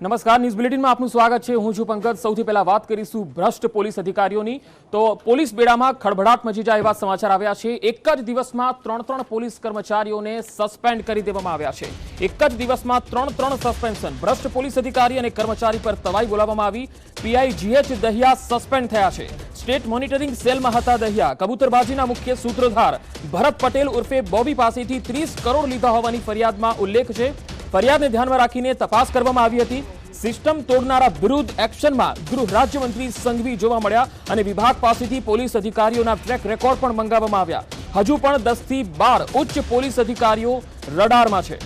નમસ્કાર, ન્યૂઝ બુલેટિનમાં આપનું સ્વાગત છે। હું છું પંકજ। સૌથી પહેલા વાત કરીશું ભ્રષ્ટ પોલીસ અધિકારીઓની। તો પોલીસ બેડામાં ખળભળાટ મચી જાય એવા સમાચાર આવ્યા છે। એક જ દિવસમાં ત્રણ પોલીસ કર્મચારીઓને સસ્પેન્ડ કરી દેવામાં આવ્યા છે। એક જ દિવસમાં ત્રણ સસ્પેન્શન। ભ્રષ્ટ પોલીસ અધિકારી અને કર્મચારી પર તવાઈ બોલાવવામાં આવી। પીઆઈ જીએચ દહિયા સસ્પેન્ડ થયા છે। સ્ટેટ મોનિટરિંગ સેલમાં હતા દહિયા। કબૂતરબાજીના મુખ્ય સૂત્રધાર ભરત પટેલ ઉર્ફે બોબી પાસેથી 30 કરોડ લીધા હોવાની ફરિયાદમાં ઉલ્લેખ છે। ફરિયાદને ધ્યાનમાં રાખીને તપાસ કરવામાં આવી હતી। સિસ્ટમ તોડનારા વિરુદ્ધ એક્શનમાં ગૃહ રાજ્યમંત્રી સંઘવી જોવા મળ્યા અને વિભાગ પાસેથી પોલીસ અધિકારીઓના ટ્રેક રેકોર્ડ પણ મંગાવવામાં આવ્યા। હજુ પણ 10 થી 12 ઉચ્ચ પોલીસ અધિકારીઓ રડારમાં છે।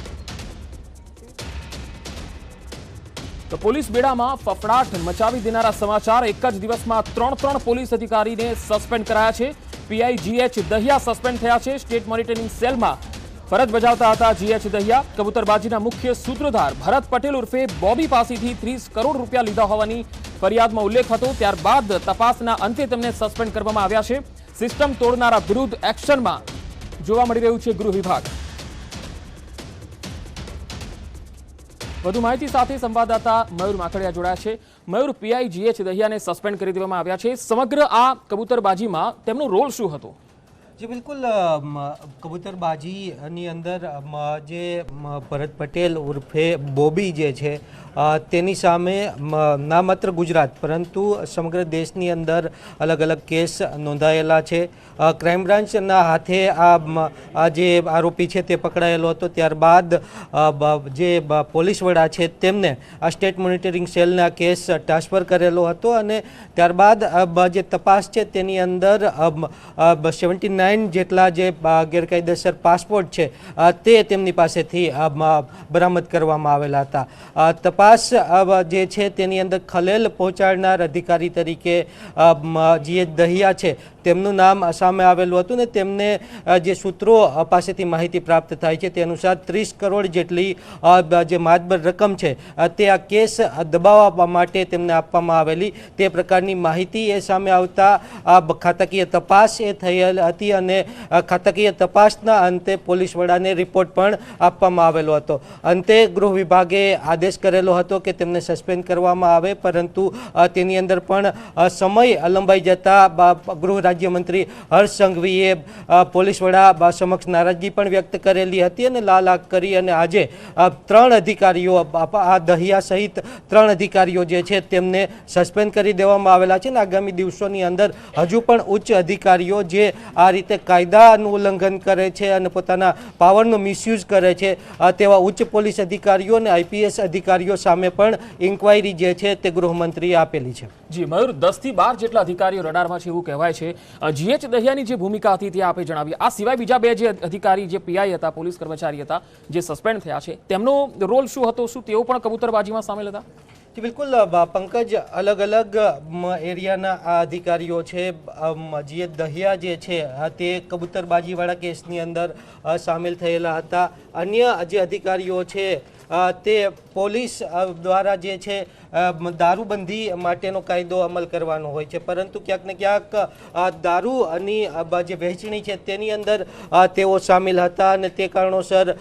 તો પોલીસ બેડામાં ફફડાટ મચાવી દેનારા સમાચાર। એક જ દિવસમાં ત્રણ પોલીસ અધિકારીને સસ્પેન્ડ કરાયા છે। પીઆઈ જીએચ દહિયા સસ્પેન્ડ થયા છે। સ્ટેટ મોનિટરિંગ સેલમાં ફરજ બજાવતા હતા જીએચ દહિયા। કબૂતરબાજીના મુખ્ય સૂત્રધાર ભરત પટેલ ઉર્ફે બોબી પાસેથી 30 કરોડ રૂપિયા લીધા હોવાની ફરિયાદમાં ઉલ્લેખ હતો। ત્યારબાદ તપાસના અંતે તેમને સસ્પેન્ડ કરવામાં આવ્યા છે। સિસ્ટમ તોડનારા વિરુદ્ધ એક્શનમાં જોવા મળી રહ્યું છે ગૃહ વિભાગ। વધુ માહિતી સાથે સંવાદદાતા મયુર માખડિયા જોડાયા છે। મયુર, પીઆઈ જીએચ દહિયાને સસ્પેન્ડ કરી દેવામાં આવ્યા છે। સમગ્ર આ કબૂતરબાજીમાં તેમનો રોલ શું હતો? जी बिल्कुल। कबूतरबाजीની અંદર જે ભરત પટેલ ઉર્ફે બોબી જે છે તેની સામે ના માત્ર ગુજરાત પરંતુ સમગ્ર દેશની અંદર અલગ અલગ કેસ નોંધાયેલા છે। ક્રાઇમ બ્રાન્ચના હાથે આ જે આરોપી છે તે પકડાયેલો હતો। ત્યારબાદ જે પોલીસ વડા છે તેમને આ સ્ટેટ મોનિટરિંગ સેલને આ કેસ ટ્રાન્સફર કરેલો હતો અને ત્યારબાદ જે તપાસ છે તેની અંદર 79 જેટલા જે ગેરકાયદેસર પાસપોર્ટ છે તે તેમની પાસેથી બરામદ કરવામાં આવેલા હતા। તપાસ જે છે તેની અંદર ખલેલ પહોંચાડનાર અધિકારી તરીકે જીએચ દહિયા છે તેમનું નામ સામે આવેલું હતું ને તેમને જે સૂત્રો પાસેથી માહિતી પ્રાપ્ત થાય છે તે અનુસાર 30 કરોડ જેટલી જે માતબર રકમ છે તે આ કેસ દબાવવા માટે તેમને આપવામાં આવેલી તે પ્રકારની માહિતી એ સામે આવતા ખાતાકીય તપાસ એ થયેલ હતી અને ખાતાકીય તપાસના અંતે પોલીસ વડાને રિપોર્ટ પણ આપવામાં આવેલો હતો। અંતે ગૃહ વિભાગે આદેશ કરેલો હતો કે તેમને સસ્પેન્ડ કરવામાં આવે, પરંતુ તેની અંદર પણ સમય લંબાઈ જતા ગૃહ રાજ્યમંત્રી હર્ષ સંઘવીએ પોલીસ વડા સમક્ષ નારાજગી પણ વ્યક્ત કરેલી હતી અને લાલાક કરી અને આજે 3 અધિકારીઓ આ દહિયા સહિત 3 અધિકારીઓ જે છે તેમને સસ્પેન્ડ કરી દેવામાં આવેલા છે અને આગામી દિવસોની અંદર હજુ પણ ઉચ્ચ અધિકારીઓ જે આ રીતે કાયદાનું ઉલ્લંઘન કરે છે અને પોતાના પાવરનો મિસયુઝ કરે છે તેવા ઉચ્ચ પોલીસ અધિકારીઓ અને આઈપીએસ અધિકારીઓ સામે પણ ઇન્ક્વાયરી જે છે તે ગૃહમંત્રીએ આપેલી છે। જી મયુર, 10 થી 12 જેટલા અધિકારીઓ રડારમાં છે એવું કહેવાય છે। જીએચ દહિયાની જે ભૂમિકા હતી તે આપે જણાવી। આ સિવાય બીજા 2 જે અધિકારી જે પીઆઈ હતા, પોલીસ કર્મચારી હતા, જે સસ્પેન્ડ થયા છે, તેમનો રોલ શું હતો? શું તેઓ પણ કબૂતરબાજીમાં સામેલ હતા? जी बिल्कुल पंकज, अलग अलग एरियाना आ अधिकारीओ छे। जीएच दहिया जे छे ते कबूतरबाजीवाळा केसनी अंदर सामेल थयेला हता। अन्य जे अधिकारीओ छे તે પોલીસ દ્વારા જે છે દારૂબંધી માટેનો કાયદો અમલ કરવાનો હોય છે, પરંતુ ક્યાંક ને ક્યાંક દારૂની જે વહેંચણી છે તેની અંદર તેઓ સામેલ હતા અને તે કારણોસર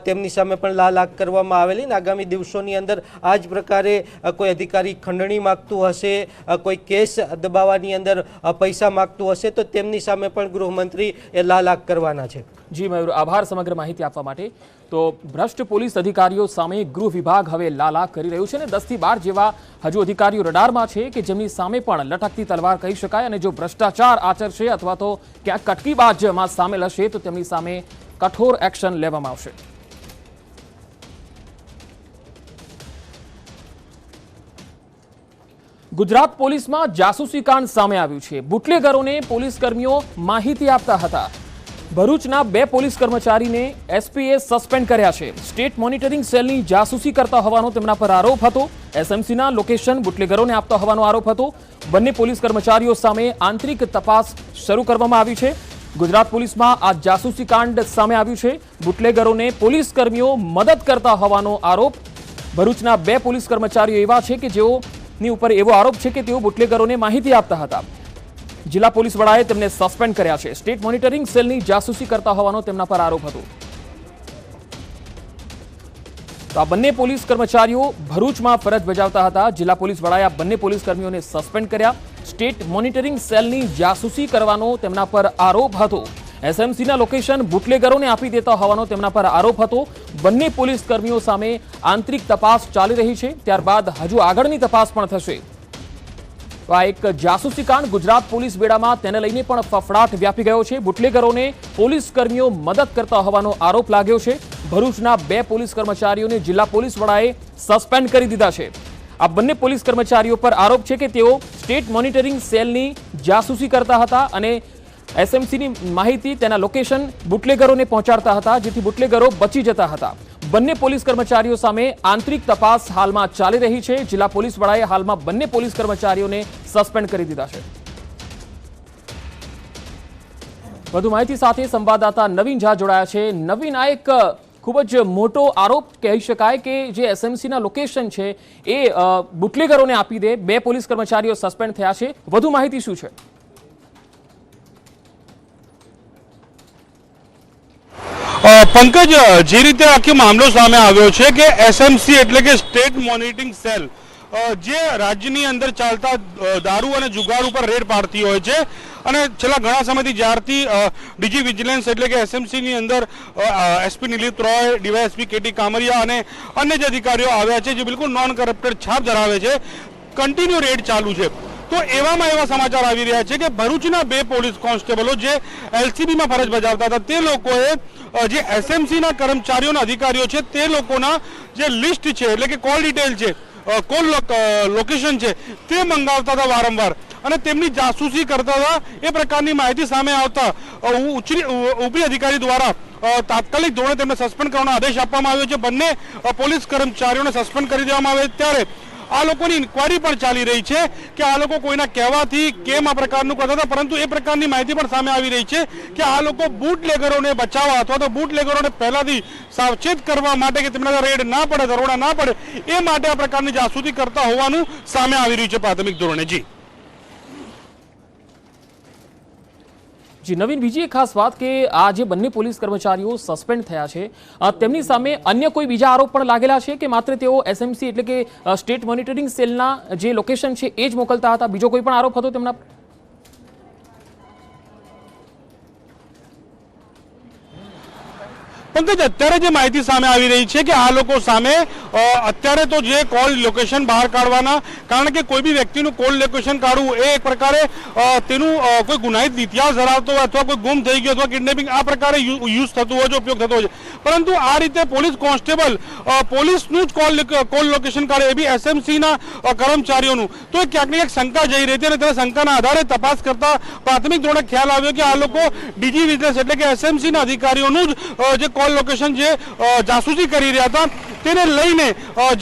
તેમની સામે પણ લાલાક કરવામાં આવેલી ને આગામી દિવસોની અંદર આ જ પ્રકારે કોઈ અધિકારી ખંડણી માગતું હશે, કોઈ કેસ દબાવવાની અંદર પૈસા માગતું હશે તો તેમની સામે પણ ગૃહમંત્રી એ લાલાક કરવાના છે। જી મયુર, આભાર સમગ્ર માહિતી આપવા માટે। તો ભ્રષ્ટ પોલીસ અધિકારીઓ સામે ગૃહ વિભાગ હવે લાલાક કરી રહ્યું છે અને 10 થી 12 જેવા હજુ અધિકારીઓ રડારમાં છે કે જેમની સામે પણ લટકતી તલવાર કહી શકાય અને જો ભ્રષ્ટાચાર આચરશે અથવા તો ક્યાંક કટકીબાજમાં સામેલ હશે તો તેમની સામે કઠોર એક્શન લેવામાં આવશે। ગુજરાત પોલીસમાં જાસૂસી કાંડ સામે આવ્યું છે। બુટલેગરોને પોલીસ કર્મીઓ માહિતી આપતા હતા। ભરૂચના 2 પોલીસ કર્મચારીને એસપીએ સસ્પેન્ડ કર્યા છે। સ્ટેટ મોનિટરિંગ સેલની જાસૂસી કરતા હોવાનો તેમના પર આરોપ હતો। એસએમસીના લોકેશન બુટલેગરોને આપતા હોવાનો આરોપ હતો। બંને પોલીસ કર્મચારીઓ સામે આંતરિક તપાસ શરૂ કરવામાં આવી છે। ગુજરાત પોલીસમાં આ જાસૂસી કાંડ સામે આવ્યું છે। બુટલેગરોને પોલીસ કર્મીઓ મદદ કરતા હોવાનો આરોપ। ભરૂચના 2 પોલીસ કર્મચારીઓ એવા છે કે જેઓની ઉપર એવો આરોપ છે કે તેઓ બુટલેગરોને માહિતી આપતા હતા। જિલ્લા પોલીસ વડાએ તેમને સસ્પેન્ડ કર્યા છે। સ્ટેટ મોનિટરિંગ સેલની જાસૂસી કરતા હોવાનો તેમના પર આરોપ હતો। તો આ બંને પોલીસ કર્મચારીઓ ભરૂચમાં ફરજ બજાવતા હતા. જિલ્લા પોલીસ વડાએ આ બંને પોલીસ કર્મીઓને સસ્પેન્ડ કર્યા. સ્ટેટ મોનિટરિંગ સેલની જાસૂસી કરવાનો તેમના પર આરોપ હતો. એસએમસીના લોકેશન બુટલેગરોને આપી દેતા હોવાનો તેમના પર આરોપ હતો. બંને પોલીસ કર્મીઓ સામે આંતરિક તપાસ ચાલી રહી છે. ત્યારબાદ હજુ આગળની તપાસ પણ થશે. તો આ એક જાસૂસી કાંડ ગુજરાત પોલીસ બેડામાં, તેને લઈને પણ ફફડાટ વ્યાપી ગયો છે. બુટલેગરોને પોલીસ કર્મીઓ મદદ કરતા હોવાનો આરોપ લાગ્યો છે. ભરૂચના 2 પોલીસ કર્મચારીઓને જિલ્લા પોલીસ વડાએ સસ્પેન્ડ કરી દીધા છે. આ બંને પોલીસ કર્મચારીઓ પર આરોપ છે કે તેઓ સ્ટેટ મોનિટરિંગ સેલની જાસૂસી કરતા હતા અને એસએમસીની માહિતી તેના લોકેશન બુટલેગરોને પહોંચાડતા હતા, જેથી બુટલેગરો બચી જતા હતા. બંને પોલીસ કર્મચારીઓ સામે આંતરિક તપાસ હાલમાં ચાલી રહી છે. જિલ્લા પોલીસ વડાએ હાલમાં બંને પોલીસ કર્મચારીઓને સસ્પેન્ડ કરી દીધા છે. વધુ માહિતી સાથે સંવાદદાતા નવીન ઝા જોડાયા છે. નવીન, આ એક ખૂબ જ મોટો આરોપ કહી શકાય કે જે એસએમસીના લોકેશન છે એ બુટલેગરોને આપી દે. 2 પોલીસ કર્મચારીઓ સસ્પેન્ડ થયા છે. વધુ માહિતી શું છે? પંકજ, જે રીતે આખો મામલો સામે આવ્યો છે કે એસએમસી એટલે કે સ્ટેટ મોનિટરિંગ સેલ જે રાજ્યની અંદર ચાલતા દારૂ અને જુગાર ઉપર રેડ પાડતી હોય છે અને છેલ્લા ઘણા સમયથી જ્યારથી ડીજી વિજિલન્સ એટલે કે એસએમસીની અંદર SP નિલિત Roy, DYSP KT Kamariya અને અન્ય જે અધિકારીઓ આવ્યા છે જે બિલકુલ નોન કરપ્ટેડ છાપ ધરાવે છે, કન્ટિન્યુ રેડ ચાલુ છે. તો એવામાં એવા સમાચાર આવી રહ્યા છે કે ભરૂચના 2 પોલીસ કોન્સ્ટેબલો જે એલસીબીમાં ફરજ બજાવતા હતા તે લોકોએ જે એસએમસીના કર્મચારીઓના અધિકારીઓ છે તે લોકોના જે લિસ્ટ છે એટલે કે કોલ ડિટેલ છે, કોલ લોકેશન છે તે મંગાવતા હતા વારંવાર અને તેમની જાસૂસી કરતા હતા. એ પ્રકારની માહિતી સામે આવતા ઉપરી અધિકારી દ્વારા તાત્કાલિક ધોરણે તેમને સસ્પેન્ડ કરવાનો આદેશ આપવામાં આવ્યો છે. બંને પોલીસ કર્મચારીઓને સસ્પેન્ડ કરી દેવામાં આવે. ત્યારે આ લોકોની ઇન્કવાયરી પણ ચાલી રહી છે કે આ લોકો કોઈના કહેવાથી કેમ આ પ્રકારનું કરતા હતા, પરંતુ એ પ્રકારની માહિતી પણ સામે આવી રહી છે કે આ લોકો બુટલેગરોને બચાવવા અથવા તો બુટલેગરોને પહેલાથી સાવચેત કરવા માટે કે તેમના રેડ ના પડે, દરોડા ના પડે એ માટે આ પ્રકારની જાસૂસી કરતા હોવાનું સામે આવી રહ્યું છે પ્રાથમિક ધોરણે. જી નવીન, બીજી એક ખાસ વાત કે આ જે બંને પોલીસ કર્મચારીઓ સસ્પેન્ડ થયા છે તેમની સામે અન્ય કોઈ બીજા આરોપ પણ લાગેલા છે કે માત્ર તેઓ એસએમસી એટલે કે સ્ટેટ મોનિટરિંગ સેલના જે લોકેશન છે એ જ મોકલતા હતા? બીજો કોઈ પણ આરોપ હતો તેમના? પંકજ, અત્યારે જે માહિતી સામે આવી રહી છે કે આ લોકો સામે અત્યારે તો જે કોલ લોકેશન બહાર કાઢવાના, કારણ કે કોઈ બી વ્યક્તિનું કોલ લોકેશન કાઢવું એ એક પ્રકારે તેનું કોઈ ગુનાહિત ઇતિહાસ ધરાવતો હોય અથવા કોઈ ગુમ થઈ ગયો અથવા કિડનેપિંગ આ પ્રકારે યુઝ થતું હોય છે, ઉપયોગ થતો હોય છે. પરંતુ આ રીતે પોલીસ કોન્સ્ટેબલ પોલીસનું જ કોલ લોકેશન કાઢે, એ બી એસએમસીના કર્મચારીઓનું, તો એ ક્યાંક ને ક્યાંક શંકા જઈ રહી હતી અને તેના શંકાના આધારે તપાસ કરતા પ્રાથમિક ધોરણે ખ્યાલ આવ્યો કે આ લોકો ડીજી વિજિલન્સ એટલે કે એસએમસીના અધિકારીઓનું જ જે કોલ લોકેશન જે જાસૂસી કરી રહ્યા હતા તેને લઈને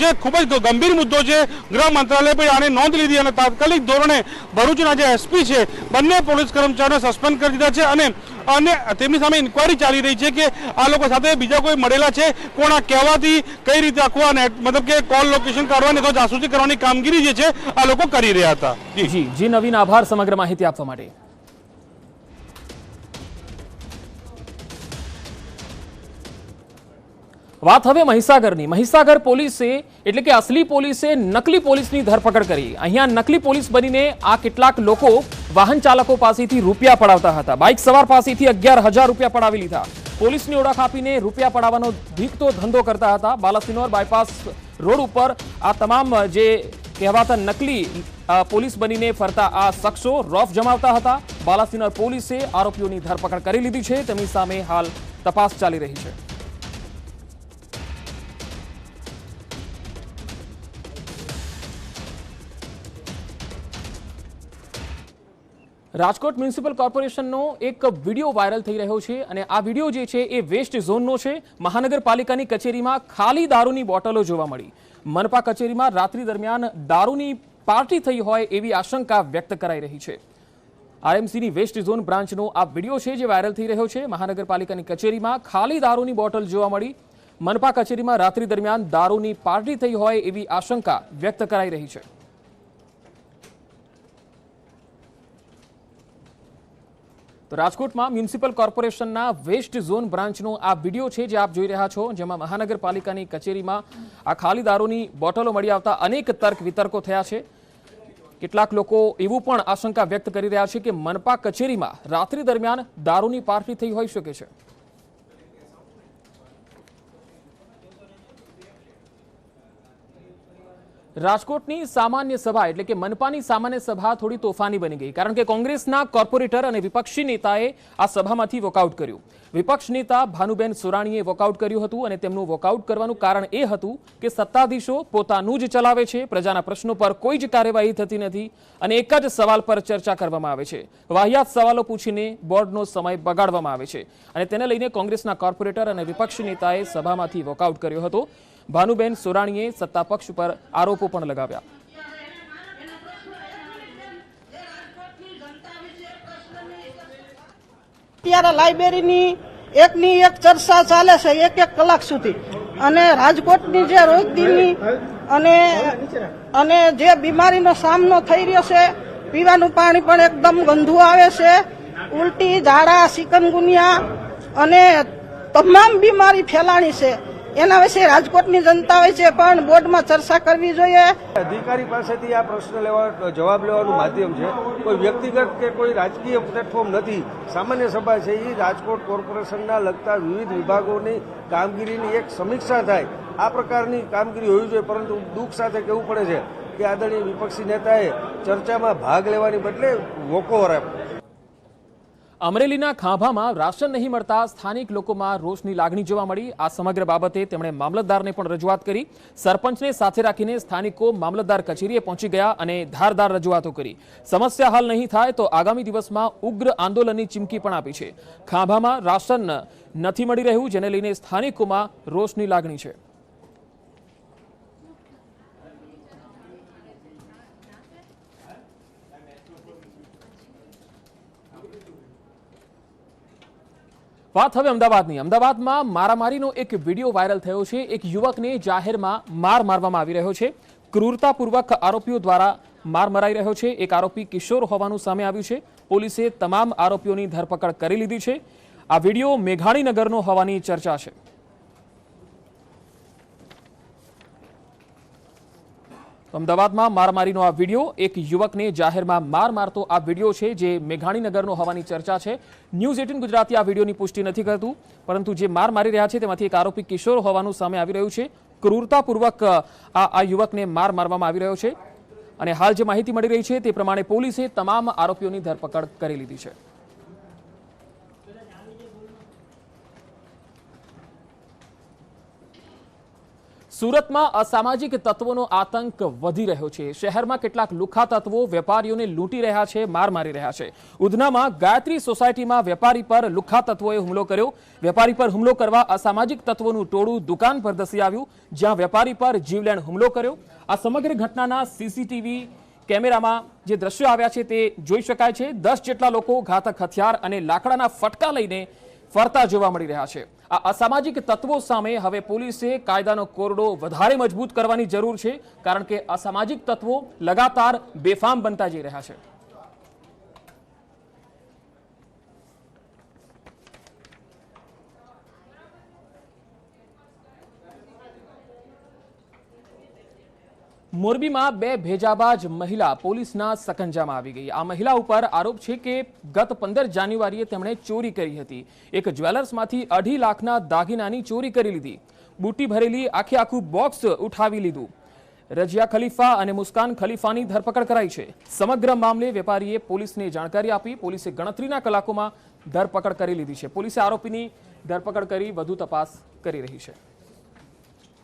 જે ખૂબ જ ગંભીર મુદ્દો છે, ગૃહ મંત્રાલય પર આને નોંધ લીધી અને તાત્કાલિક ધોરણે ભરૂચના જે એસપી છે બંને પોલીસ કર્મચારીઓને સસ્પેન્ડ કરી દીધા છે અને તેમની સામે ઇન્કવાયરી ચાલી રહી છે કે આ લોકો સાથે બીજા કોઈ મળેલા છે, કોના કહેવાથી કઈ રીતે આખું મતલબ કે કોલ લોકેશન કાઢવાની અથવા જાસૂસી કરવાની કામગીરી જે છે આ લોકો કરી રહ્યા હતા. જી નવીન, આભાર સમગ્ર માહિતી આપવા માટે. વાત હવે મહીસાગરની. મહીસાગર પોલીસે એટલે કે અસલી પોલીસે નકલી પોલીસની ધરપકડ કરી. અહીંયા નકલી પોલીસ બનીને આ કેટલાક લોકો વાહન ચાલકો પાસેથી રૂપિયા પડાવતા હતા. બાઇક સવાર પાસેથી 11,000 રૂપિયા પડાવી લીધા. પોલીસની ઓળખ આપીને રૂપિયા પડાવવાનો ભીખતો ધંધો કરતા હતા. બાલાસિનોર બાયપાસ રોડ ઉપર આ તમામ જે કહેવાતા નકલી પોલીસ બનીને ફરતા આ શખ્સો રોફ જમાવતા હતા. બાલાસિનોર પોલીસે આરોપીઓની ધરપકડ કરી લીધી છે. તેમની સામે હાલ તપાસ ચાલી રહી છે. રાજકોટ મ્યુનિસિપલ કોર્પોરેશનનો એક વિડીયો વાયરલ થઈ રહ્યો છે અને આ વિડીયો જે છે એ વેસ્ટ ઝોનનો છે. મહાનગરપાલિકાની કચેરીમાં ખાલી દારૂની બોટલો જોવા મળી. મનપા કચેરીમાં રાત્રિ દરમિયાન દારૂની પાર્ટી થઈ હોય એવી આશંકા વ્યક્ત કરાઈ રહી છે. આરએમસીની વેસ્ટ ઝોન બ્રાન્ચનો આ વિડીયો છે જે વાયરલ થઈ રહ્યો છે. મહાનગરપાલિકાની કચેરીમાં ખાલી દારૂની બોટલ જોવા મળી. મનપા કચેરીમાં રાત્રિ દરમિયાન દારૂની પાર્ટી થઈ હોય એવી આશંકા વ્યક્ત કરાઈ રહી છે. તો રાજકોટમાં મ્યુનિસિપલ કોર્પોરેશનના વેસ્ટ ઝોન બ્રાન્ચનો આ વિડીયો છે જે આપ જોઈ રહ્યા છો, જેમાં મહાનગરપાલિકાની કચેરીમાં આ ખાલી દારૂની બોટલો મળી આવતા અનેક તર્ક વિતર્કો થયા છે। કેટલાક લોકો એવું પણ આશંકા વ્યક્ત કરી રહ્યા છે કે મનપા કચેરીમાં રાત્રિ દરમિયાન દારૂની પાર્ટી થઈ હોઈ શકે છે। રાજકોટની સામાન્ય સભા એટલે કે મનપાની સામાન્ય સભા થોડી તોફાની બની ગઈ, કારણ કે કોંગ્રેસના કોર્પોરેટર અને વિપક્ષી નેતાએ આ સભામાંથી વોકઆઉટ કર્યું। વિપક્ષ નેતા ભાનુબેન સુરાણીએ વોકઆઉટ કર્યું હતું અને તેમનું વોકઆઉટ કરવાનું કારણ એ હતું કે સત્તાધીશો પોતાનું જ ચલાવે છે, પ્રજાના પ્રશ્નો પર કોઈ જ કાર્યવાહી થતી નથી અને એક જ સવાલ પર ચર્ચા કરવામાં આવે છે। વાહિયાત સવાલો પૂછીને બોર્ડનો સમય બગાડવામાં આવે છે અને તેને લઈને કોંગ્રેસના કોર્પોરેટર અને વિપક્ષી નેતાએ સભામાંથી વોકઆઉટ કર્યો હતો। ભાનુબેન સોરાણીએ સત્તા પક્ષ પર આરોપો પણ લગાવ્યા। અત્યારે લાઇબ્રેરીની એકની એક ચર્ચા ચાલે છે એક કલાક સુધી, અને રાજકોટની જે રોજદીની અને જે બીમારીનો સામનો થઈ રહ્યો છે, પીવાનું પાણી પણ એકદમ ગંદુ આવે છે, ઉલટી, ઝાડા, ચિકનગુનિયા અને તમામ બીમારી ફેલાણી છે। એના વિશે રાજકોટની જનતા વિશે પણ બોર્ડમાં ચર્ચા કરવી જોઈએ। અધિકારી પાસેથી આ પ્રશ્ન જવાબ લેવાનું માધ્યમ છે, કોઈ વ્યક્તિગત કે કોઈ રાજકીય પ્લેટફોર્મ નથી। સામાન્ય સભા છે એ રાજકોટ કોર્પોરેશનના લગતા વિવિધ વિભાગોની કામગીરીની એક સમીક્ષા થાય, આ પ્રકારની કામગીરી હોવી જોઈએ। પરંતુ દુઃખ સાથે કહેવું પડે છે કે આદરણીય વિપક્ષી નેતાએ ચર્ચામાં ભાગ લેવાની બદલે વોકઓવર આપ્યો। અમરેલીના ખાંભામાં રાશન નહીં મળતા સ્થાનિક લોકોમાં રોષની લાગણી જોવા મળી। આ સમગ્ર બાબતે તેમણે મામલતદારને પણ રજૂઆત કરી। સરપંચને સાથે રાખીને સ્થાનિકો મામલતદાર કચેરીએ પહોંચી ગયા અને ધારદાર રજૂઆતો કરી। સમસ્યા હલ નહીં થાય તો આગામી દિવસમાં ઉગ્ર આંદોલનની ચીમકી પણ આપી છે। ખાંભામાં રાશન નથી મળી રહ્યું, જેને લઈને સ્થાનિકોમાં રોષની લાગણી છે। વાત હવે અમદાવાદની। અમદાવાદમાં મારામારીનો એક વિડીયો વાયરલ થયો છે। એક યુવકને જાહેરમાં માર મારવામાં આવી રહ્યો છે। ક્રૂરતાપૂર્વક આરોપીઓ દ્વારા માર મરાઈ રહ્યો છે। એક આરોપી કિશોર હોવાનું સામે આવ્યું છે। પોલીસે તમામ આરોપીઓની ધરપકડ કરી લીધી છે। આ વિડીયો મેઘાણીનગરનો હોવાની ચર્ચા છે। અમદાવાદમાં મારામારીનો આ વિડીયો, એક યુવકને જાહેરમાં માર મારતો આ વિડીયો છે જે મેઘાણીનગરનો હોવાની ચર્ચા છે। ન્યૂઝ 18 ગુજરાતી આ વિડીયોની પુષ્ટિ નથી કરતું, પરંતુ જે માર મારી રહ્યા છે તેમાંથી એક આરોપી કિશોર હોવાનું સામે આવી રહ્યું છે। ક્રૂરતાપૂર્વક આ યુવકને માર મારવામાં આવી રહ્યો છે અને હાલ જે માહિતી મળી રહી છે તે પ્રમાણે પોલીસે તમામ આરોપીઓની ધરપકડ કરી લીધી છે। સુરતમાં અસામાજિક તત્વોનો આતંક વધી રહ્યો છે। શહેરમાં કેટલાક લુખ્ખા તત્વો વેપારીઓને લૂંટી રહ્યા છે, માર મારી રહ્યા છે। ઉધનામાં ગાયત્રી સોસાયટીમાં વેપારી પર લુખ્ખા તત્વોએ હુમલો કર્યો। વેપારી પર હુમલો કરવા અસામાજિક તત્વોનું ટોળું દુકાન પર ધસી આવ્યું, જ્યાં વેપારી પર જીવલેણ હુમલો કર્યો। આ સમગ્ર ઘટનાના સીસીટીવી કેમેરામાં જે દ્રશ્યો આવ્યા છે તે જોઈ શકાય છે। 10 જેટલા લોકો ઘાતક હથિયાર અને લાકડાના ફટકા લઈને ફરતા જોવા મળી રહ્યા છે। આ અસામાજિક તત્વો સામે હવે પોલીસે કાયદાનો કોરડો વધારે મજબૂત કરવાની જરૂર છે, કારણ કે અસામાજિક તત્વો લગાતાર બેફામ બનતા જઈ રહ્યા છે। મોરબીમાં બે ભેજાબાજ મહિલા પોલીસના સકંજામાં આવી ગઈ। આ મહિલા ઉપર આરોપ છે કે ગત 15 જાન્યુઆરીએ તેમણે ચોરી કરી હતી। એક જ્વેલર્સમાંથી 2.5 લાખના દાગીનાની ચોરી કરી લીધી। બુટ્ટી ભરેલી આખું બોક્સ ઉઠાવી લીધું। રજિયા ખલીફા અને મુસ્કાન ખલીફાની ધરપકડ કરાઈ છે। સમગ્ર મામલે વેપારીએ પોલીસને જાણકારી આપી। પોલીસે ગણતરીના કલાકોમાં ધરપકડ કરી લીધી છે। પોલીસે આરોપીની ધરપકડ કરી વધુ તપાસ કરી રહી છે।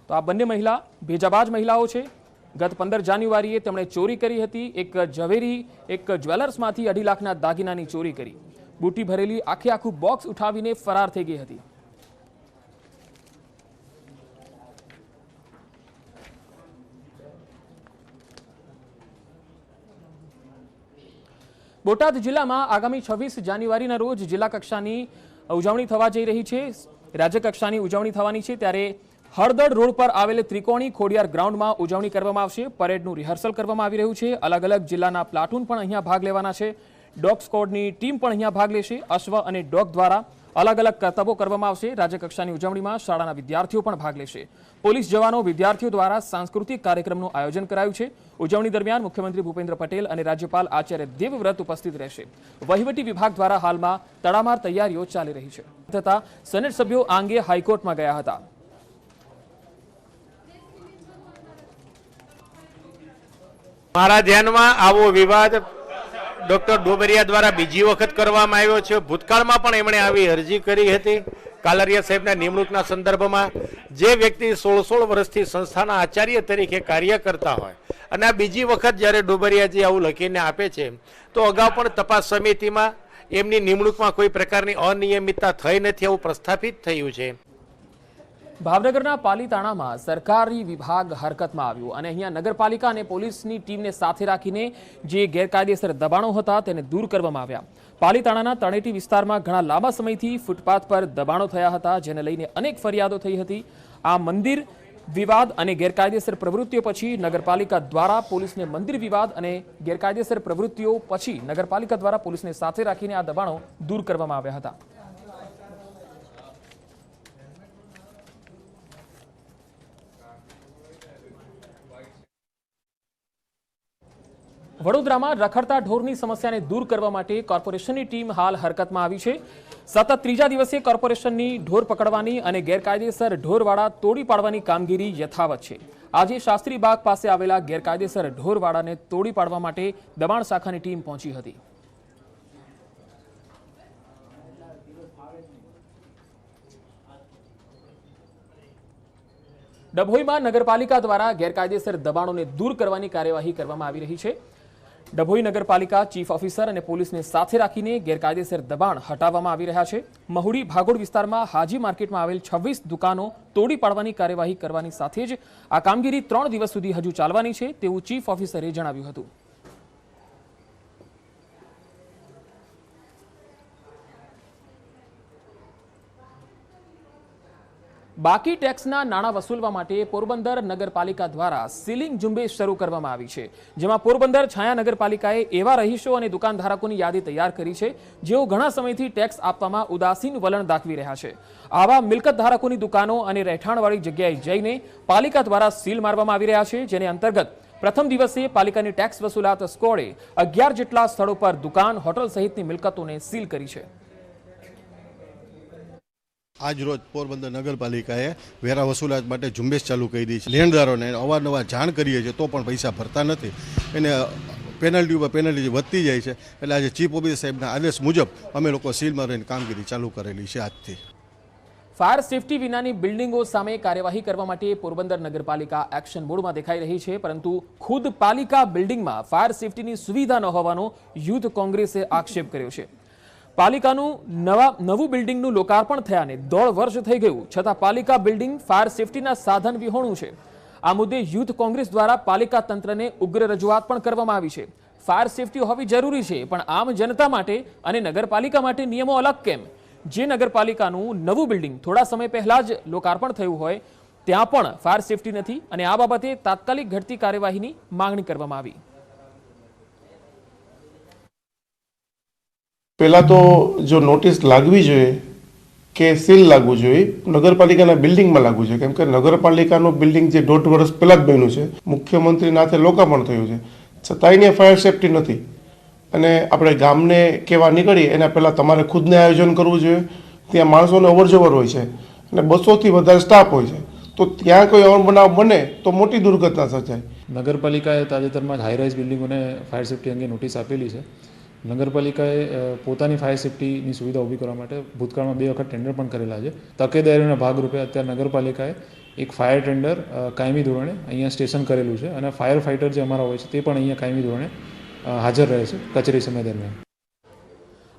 તો આ બંને મહિલા ભેજાબાજ મહિલાઓ છે। ગત 15 જાન્યુઆરીએ તેમણે ચોરી કરી હતી। એક જ્વેલર્સમાંથી 2.5 લાખના દાગીનાની ચોરી કરી। બુટ્ટી ભરેલી આખું બોક્સ ઉઠાવીને ફરાર થઈ ગઈ હતી। બોટાદ જિલ્લામાં આગામી 26 જાન્યુઆરીના રોજ જિલ્લા કક્ષાની ઉજવણી થવા જઈ રહી છે। રાજ્ય કક્ષાની ઉજવણી થવાની છે, ત્યારે હળદળ રોડ પર આવેલ ત્રિકોણી ખોડિયાર ગ્રાઉન્ડમાં ઉજવણી કરવામાં આવશે। પરેડનું રિહર્સલ કરવામાં આવી રહ્યું છે। અલગ અલગ જિલ્લાના પ્લાટૂન પણ અહીંયા ભાગ લેવાના છે। ડોગ સ્ક્વોડની ટીમ પણ અહીંયા ભાગ લેશે। અશ્વ અને ડોગ દ્વારા અલગ અલગ કરતબો કરવામાં આવશે। રાજ્યકક્ષાની ઉજવણીમાં શાળાના વિદ્યાર્થીઓ પણ ભાગ લેશે। પોલીસ જવાનો વિદ્યાર્થીઓ દ્વારા સાંસ્કૃતિક કાર્યક્રમનું આયોજન કરાયું છે। ઉજવણી દરમિયાન મુખ્યમંત્રી ભૂપેન્દ્ર પટેલ અને રાજ્યપાલ આચાર્ય દેવવ્રત ઉપસ્થિત રહેશે। વહીવટી વિભાગ દ્વારા હાલમાં તડામાર તૈયારીઓ ચાલી રહી છે તથા સેનેટ સભ્યો આ અંગે હાઈકોર્ટમાં ગયા હતા। મારા ધ્યાનમાં આવો વિવાદ ડોક્ટર ડોબરિયા દ્વારા બીજી વખત કરવામાં આવ્યો છે। ભૂતકાળમાં પણ એમણે આવી અરજી કરી હતી કાલરિયા સાહેબના નિમણૂકના સંદર્ભમાં। જે વ્યક્તિ 16 વર્ષથી સંસ્થાના આચાર્ય તરીકે કાર્ય કરતા હોય અને આ બીજી વખત જ્યારે ડોબરિયાજી આવું લખીને આપે છે તો અગાઉ પણ તપાસ સમિતિમાં એમની નિમણૂકમાં કોઈ પ્રકારની અનિયમિતતા થઈ નથી એવું પ્રસ્થાપિત થયું છે। ભાવનગરના પાલીતાણામાં સરકારી વિભાગ હરકતમાં આવ્યું અને અહીંયા નગરપાલિકા અને પોલીસની ટીમને સાથે રાખીને જે ગેરકાયદેસર દબાણો હતા તેને દૂર કરવામાં આવ્યા। પાલીતાણાના તળેટી વિસ્તારમાં ઘણા લાંબા સમયથી ફૂટપાથ પર દબાણો થયા હતા જેને લઈને અનેક ફરિયાદો થઈ હતી। આ મંદિર વિવાદ અને ગેરકાયદેસર પ્રવૃત્તિઓ પછી નગરપાલિકા દ્વારા પોલીસને મંદિર વિવાદ અને ગેરકાયદેસર પ્રવૃત્તિઓ પછી નગરપાલિકા દ્વારા પોલીસને સાથે રાખીને આ દબાણો દૂર કરવામાં આવ્યા હતા। વડોદરામાં રખડતા ઢોરની સમસ્યાને દૂર કરવા માટે કોર્પોરેશનની ટીમ હાલ હરકતમાં આવી છે। સતત ત્રીજા દિવસે કોર્પોરેશનની ઢોર પકડવાની અને ગેરકાયદેસર ઢોરવાડા તોડી પાડવાની કામગીરી યથાવત છે। આજે શાસ્ત્રી બાગ પાસે આવેલા ગેરકાયદેસર ઢોરવાડાને તોડી પાડવા માટે દબાણ શાખાની ટીમ પહોંચી હતી। ડભોઈમાં નગરપાલિકા દ્વારા ગેરકાયદેસર દબાણોને દૂર કરવાની કાર્યવાહી કરવામાં આવી રહી છે। ડભોઈ નગરપાલિકા ચીફ ઓફિસર અને પોલીસને સાથે રાખીને ગેરકાયદેસર દબાણ હટાવવામાં આવી રહ્યા છે। મહુડી ભાગોળ વિસ્તારમાં હાજી માર્કેટમાં આવેલ 26 દુકાનો તોડી પાડવાની કાર્યવાહી કરવાની સાથે જ આ કામગીરી 3 દિવસ સુધી હજુ ચાલવાની છે તેવું ચીફ ઓફિસરે જણાવ્યું હતું। બાકી ટેક્સના નાણાં વસૂલવા માટે પોરબંદર નગરપાલિકા દ્વારા સીલિંગ ઝુંબેશ શરૂ કરવામાં આવી છે જેમાં પોરબંદર છાયા નગરપાલિકાએ એવા રહીશો અને દુકાનધારકોની યાદી તૈયાર કરી છે જેઓ ઘણા સમયથી ટેક્સ આપવામાં ઉદાસીન વલણ દાખવી રહ્યા છે। આવા મિલકત ધારકોની દુકાનો અને રહેઠાણવાળી જગ્યાએ જઈને પાલિકા દ્વારા સીલ મારવામાં આવી રહ્યા છે જેને અંતર્ગત પ્રથમ દિવસે પાલિકાની ટેક્સ વસૂલાત સ્કોડે 11 જેટલા સ્થળો પર દુકાન હોટલ સહિતની મિલકતોને સીલ કરી છે। આજ રોજ પોરબંદર નગરપાલિકાએ વેરા વસૂલાત માટે ઝુંબેશ ચાલુ કરી છે। લેણદારોને અવારનવાર જાણ કરીએ છીએ તો પણ પૈસા ભરતા નથી, એને પેનલ્ટી ઉપર પેનલ્ટી વધતી જાય છે। એટલે આજે ચીફ ઓફિસર સાહેબના આદેશ મુજબ અમે લોકો સીલ મારીને કામગીરી ચાલુ કરેલી છે આજથી। ફાયર સેફટી વિનાની બિલ્ડિંગો સામે કાર્યવાહી કરવા માટે પોરબંદર નગરપાલિકા એક્શન મોડમાં દેખાઈ રહી છે પરંતુ ખુદ પાલિકા બિલ્ડિંગમાં ફાયર સેફટીની સુવિધા ન હોવાનો યુથ કોંગ્રેસે આક્ષેપ કર્યો છે। પાલિકાનું નવું બિલ્ડિંગનું લોકાર્પણ થયાને 1.5 વર્ષ થઈ ગયું છતાં પાલિકા બિલ્ડિંગ ફાયર સેફટીના સાધન વિહોણું છે। આ મુદ્દે યુથ કોંગ્રેસ દ્વારા પાલિકા તંત્રને ઉગ્ર રજૂઆત પણ કરવામાં આવી છે। ફાયર સેફટી હોવી જરૂરી છે પણ આમ જનતા માટે અને નગરપાલિકા માટે નિયમો અલગ કેમ? જે નગરપાલિકાનું નવું બિલ્ડિંગ થોડા સમય પહેલા જ લોકાર્પણ થયું હોય ત્યાં પણ ફાયર સેફટી નથી અને આ બાબતે તાત્કાલિક ઘટતી કાર્યવાહીની માંગણી કરવામાં આવી। પહેલાં તો જો નોટિસ લાગવી જોઈએ કે સીલ લાગવું જોઈએ નગરપાલિકાના બિલ્ડિંગમાં લાગવું જોઈએ કેમ કે નગરપાલિકાનું બિલ્ડિંગ જે 1.5 વર્ષ પહેલાં જ બન્યું છે, મુખ્યમંત્રીના હાથે લોકાર્પણ થયું છે, છતાંય ફાયર સેફટી નથી। અને આપણે ગામને કેવા નીકળીએ એના પહેલાં તમારે ખુદને આયોજન કરવું જોઈએ। ત્યાં માણસોને અવરજવર હોય છે અને 200થી વધારે સ્ટાફ હોય છે તો ત્યાં કોઈ અણબનાવ બને તો મોટી દુર્ઘટના સર્જાય। નગરપાલિકાએ તાજેતરમાં જ હાઈરાઇઝ બિલ્ડિંગોને ફાયર સેફટી અંગે નોટિસ આપેલી છે। નગરપાલિકાએ પોતાની ફાયર સેફટીની સુવિધા ઊભી કરવા માટે ભૂતકાળમાં 2 વખત ટેન્ડર પણ કરેલા છે। તકેદારીના ભાગરૂપે અત્યારે નગરપાલિકાએ એક ફાયર ટેન્ડર કાયમી ધોરણે અહીંયા સ્ટેશન કરેલું છે અને ફાયર ફાઇટર જે અમારા હોય છે તે પણ અહીંયા કાયમી ધોરણે હાજર રહે છે કચેરી સમય દરમિયાન।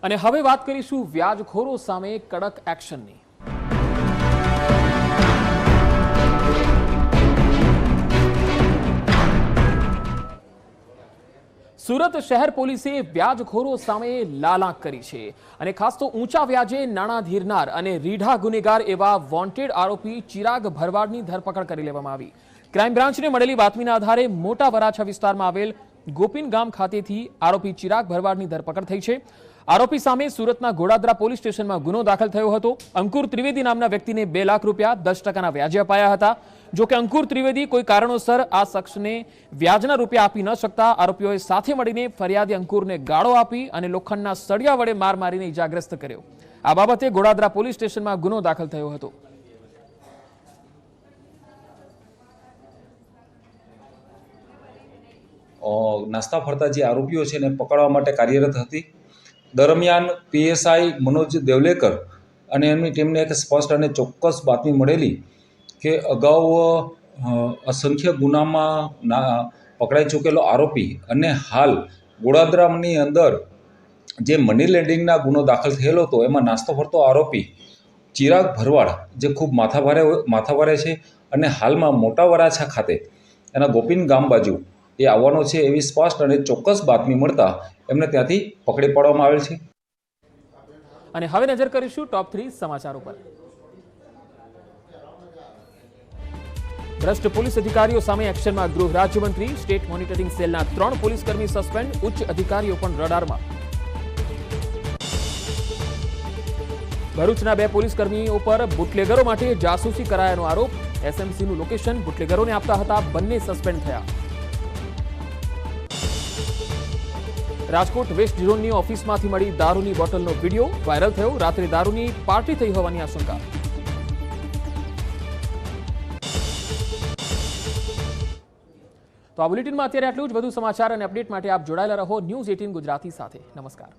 અને હવે વાત કરીશું વ્યાજખોરો સામે કડક એક્શનની। સુરત શહેર પોલીસે વ્યાજખોરો સામે લાલાંક કરી છે અને ખાસ તો ઊંચા વ્યાજે નાણાં ધીરનાર અને રીઢા ગુનેગાર એવા વોન્ટેડ આરોપી ચિરાગ ભરવાડની ધરપકડ કરી લેવામાં આવી। ક્રાઇમ બ્રાન્ચને મળેલી બાતમીના આધારે મોટા વરાછા વિસ્તારમાં આવેલ ગોપીન ગામ ખાતેથી આરોપી ચિરાગ ભરવાડની ધરપકડ થઈ છે. આરોપી સામે સુરતના ગોડાદરા પોલીસ સ્ટેશનમાં ગુનો દાખલ થયો હતો. અંકુર ત્રિવેદી નામના વ્યક્તિને 2 લાખ રૂપિયા 10% વ્યાજે અપાયા હતા. જો કે અંકુર ત્રિવેદી કોઈ કારણોસર આ શખ્સને વ્યાજના રૂપિયા આપી ન શકતા આરોપીઓએ સાથે મળીને ફરિયાદી અંકુરને ગાળો આપી અને લોખંડના સળિયા વડે માર મારીને ઇજાગ્રસ્ત કર્યો. આ બાબતે ગોડાદરા પોલીસ સ્ટેશનમાં ગુનો દાખલ થયો હતો. નાસ્તા ફરતા જે આરોપીઓ છે એને પકડવા માટે કાર્યરત હતી. દરમિયાન પીએસઆઈ મનોજ દેવલેકર અને એમની ટીમને એક સ્પષ્ટ અને ચોક્કસ બાતમી મળેલી કે અગાઉ અસંખ્ય ગુનામાં પકડાઈ ચૂકેલો આરોપી અને હાલ ગોડાદરાની અંદર જે મની લેન્ડિંગના ગુનો દાખલ થયેલો હતો એમાં નાસ્તો ફરતો આરોપી ચિરાગ ભરવાડ જે ખૂબ માથાભારે છે અને હાલમાં મોટા વરાછા ખાતે એના ગોપીન ગામ બાજુ એ આવવાનો છે એવી સ્પષ્ટ અને ચોક્કસ બાતમી મળતા એમને ત્યાંથી પકડી પાડવામાં આવેલ છે. અને હવે નજર કરીશું ટોપ 3 સમાચારો પર. ભ્રષ્ટ પોલીસ અધિકારીઓ સામે એક્શનમાં ગૃહ રાજ્યમંત્રી. સ્ટેટ મોનિટરિંગ સેલના 3 પોલીસકર્મી સસ્પેન્ડ. ઉચ્ચ અધિકારીઓ પણ રડારમાં. ભરૂચના 2 પોલીસકર્મીઓ પર બુટલેગરો માટે જાસૂસી કરાયાનો આરોપ. એસએમસીનું લોકેશન બુટલેગરોને આપતા હતા. બંને સસ્પેન્ડ થયા. રાજકોટ વેસ્ટ ઝોનની ઓફિસમાંથી મળી દારૂની બોટલનો વિડીયો વાયરલ થયો. રાત્રે દારૂની પાર્ટી થઈ હોવાની આશંકા. તો આ બુલેટિનમાં અત્યારે આટલું જ. વધુ સમાચાર અને અપડેટ માટે આપ જોડાયેલા રહો ન્યૂઝ 18 ગુજરાતી સાથે. નમસ્કાર.